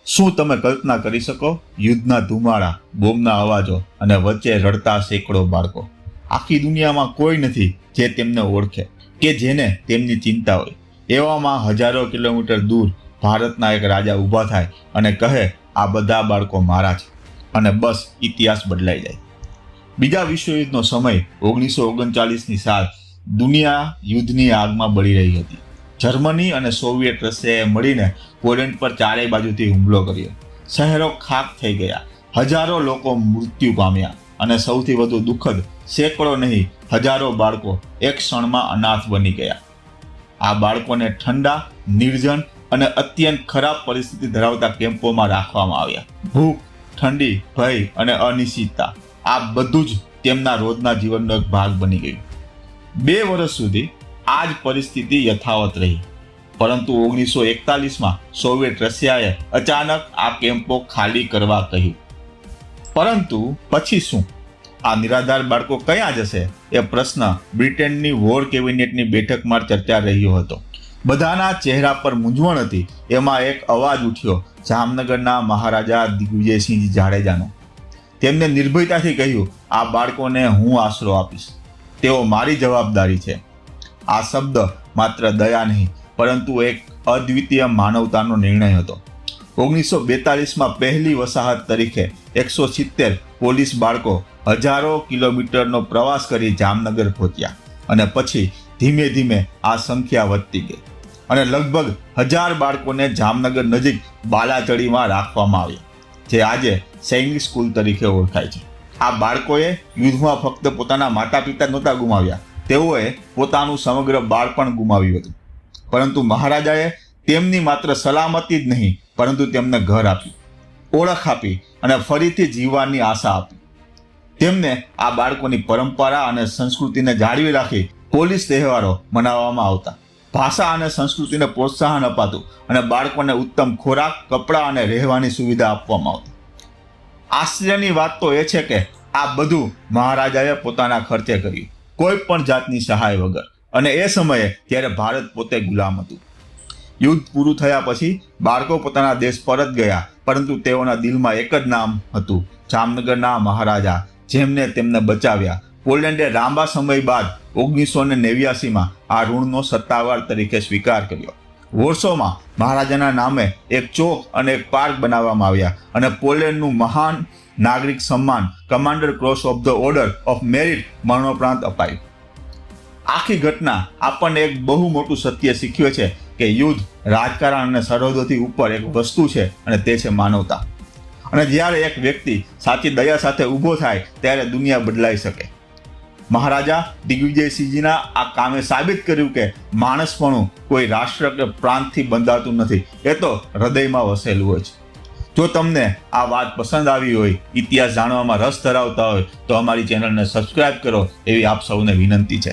શું તમે કલ્પના કરી શકો? યુદ્ધના ધુમાડા, બોમ્બના અવાજો અને વચ્ચે રડતા સેંકડો બાળકો. આખી દુનિયામાં કોઈ નથી જે તેમને ઓળખે કે જેને તેમની ચિંતા હોય. એવામાં હજારો કિલોમીટર દૂર ભારતના એક રાજા ઊભા થાય અને કહે, આ બધા બાળકો મારા છે, અને બસ ઇતિહાસ બદલાઈ જાય. બીજા વિશ્વયુદ્ધનો સમય 1939ની સાલ દુનિયા યુદ્ધની આગમાં બળી રહી હતી. જર્મની અને સોવિયત રશિયાએ મળીને પોલેન્ડ પર ચારેય બાજુથી હુમલો કર્યો. શહેરો ખાક થઈ ગયા, હજારો લોકો મૃત્યુ પામ્યા અને સૌથી વધુ દુઃખદ, સેંકડો નહીં હજારો બાળકો એક ક્ષણમાં અનાથ બની ગયા. આ બાળકોને ઠંડા, નિર્જન અને અત્યંત ખરાબ પરિસ્થિતિ ધરાવતા કેમ્પોમાં રાખવામાં આવ્યા. ભૂખ, ઠંડી, ભય અને અનિશ્ચિતતા આ બધું જ તેમના રોજના જીવનનો એક ભાગ બની ગયું. 2 વર્ષ સુધી આ જ પરિસ્થિતિ યથાવત રહી, પરંતુ 1941માં સોવિયત રશિયાએ અચાનક આ કેમ્પો ખાલી કરવા કહ્યું. પરંતુ પછી શું? આ નિરાધાર બાળકો ક્યાં જશે? એ પ્રશ્ન બ્રિટનની વોર કેબિનેટની બેઠકમાં ચર્ચા રહ્યો હતો. બધાના ચહેરા પર મૂંઝવણ હતી. એમાં એક અવાજ ઉઠ્યો, જામનગરના મહારાજા દિગ્વિજયસિંહ જાડેજાનો. તેમને નિર્ભયતાથી કહ્યું, આ બાળકોને હું આશરો આપીશ, તેઓ મારી જવાબદારી છે. આ શબ્દ માત્ર દયા નહીં, પરંતુ એક અદ્વિતીય માનવતાનો નિર્ણય હતો. 1942માં પહેલી વસાહત તરીકે 170 પોલીસ બાળકો હજારો કિલોમીટરનો પ્રવાસ કરી જામનગર પહોંચ્યા, અને પછી ધીમે ધીમે આ સંખ્યા વધતી ગઈ અને લગભગ 1000 બાળકોને જામનગર નજીક બાલાચડીમાં રાખવામાં આવ્યા, જે આજે સૈનિક સ્કૂલ તરીકે ઓળખાય છે. આ બાળકોએ યુદ્ધમાં ફક્ત પોતાના માતા પિતા નહોતા ગુમાવ્યા, તેઓએ પોતાનું સમગ્ર બાળપણ ગુમાવ્યું હતું. પરંતુ મહારાજાએ તેમની માત્ર સલામતી જ નહીં, પરંતુ તેમને ઘર આપ્યું, ઓળખ આપી અને ફરીથી જીવવાની આશા આપી. તેમને આ બાળકોની પરંપરા અને સંસ્કૃતિને જાળવી રાખી પોલીસ તહેવારો મનાવવામાં આવતા, ભાષા અને સંસ્કૃતિને પ્રોત્સાહન અપાતું અને બાળકોને ઉત્તમ ખોરાક, કપડાં અને રહેવાની સુવિધા આપવામાં આવતી. આશ્ચર્યની વાત તો એ છે કે આ બધું મહારાજાએ પોતાના ખર્ચે કર્યું, કોઈ પણ જાતની સહાય વગર, અને એ સમયે ત્યારે ભારત પોતે ગુલામ હતું. યુદ્ધ પૂરું થયા પછી બાળકો પોતાના દેશ પરત ગયા, પરંતુ તેઓના દિલમાં એક જ નામ હતું, જામનગરના મહારાજા, જેમને તેમને બચાવ્યા. પોલેન્ડે લાંબા સમય બાદ 1989માં આ ઋણનો સત્તાવાર તરીકે સ્વીકાર કર્યો. વોર્સોમાં મહારાજાના નામે એક ચોક અને એક પાર્ક બનાવવામાં આવ્યા, અને પોલેન્ડનું મહાન નાગરિક સન્માન commander cross of the order of merit મરણોપરાંત અપાયું. આખી ઘટના આપણને એક બહુ મોટું સત્ય શીખ્યું છે કે યુદ્ધ, રાજકારણ અને સરહદોથી ઉપર એક વસ્તુ છે, અને તે છે માનવતા. અને જ્યારે એક વ્યક્તિ સાચી દયા સાથે ઊભો થાય ત્યારે દુનિયા બદલાઈ શકે. મહારાજા દિગ્વિજયસિંહજીના આ કામે સાબિત કર્યું કે માણસપણું કોઈ રાષ્ટ્ર કે પ્રાંતથી બંધાતું નથી, એ તો હૃદયમાં વસેલું હોય છે. જો તમને આ વાત પસંદ આવી હોય, ઇતિહાસ જાણવામાં રસ ધરાવતા હોય, તો અમારી ચેનલને સબસ્ક્રાઇબ કરો એવી આપ સૌને વિનંતી છે.